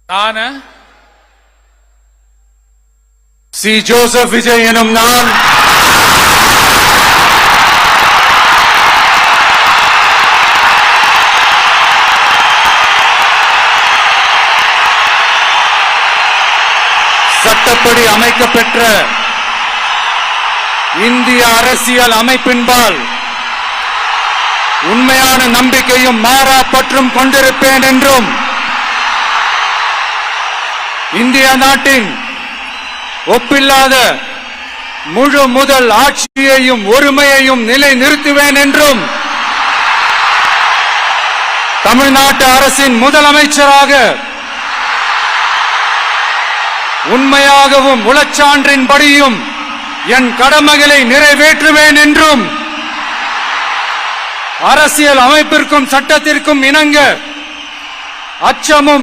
நான் C. Joseph Vijay எனும் நான் சட்டப்படி அமைக்கப்பெற்ற இந்திய அரசியல் அமைப்பின்பால் உண்மையான நம்பிக்கையும் மாறா பற்றும் கொண்டிருப்பேன் என்றும் இந்திய நாட்டின் ஒப்பில்லாத முழு முதல் ஆட்சியையும் ஒருமையையும் நிலை நிறுத்துவேன் என்றும் தமிழ்நாட்டு அரசின் முதலமைச்சராக உண்மையாகவும் உளச்சான்றின்படியும் என் கடமைகளை நிறைவேற்றுவேன் என்றும் அரசியல் அமைப்பிற்கும் சட்டத்திற்கும் இணங்க அச்சமும்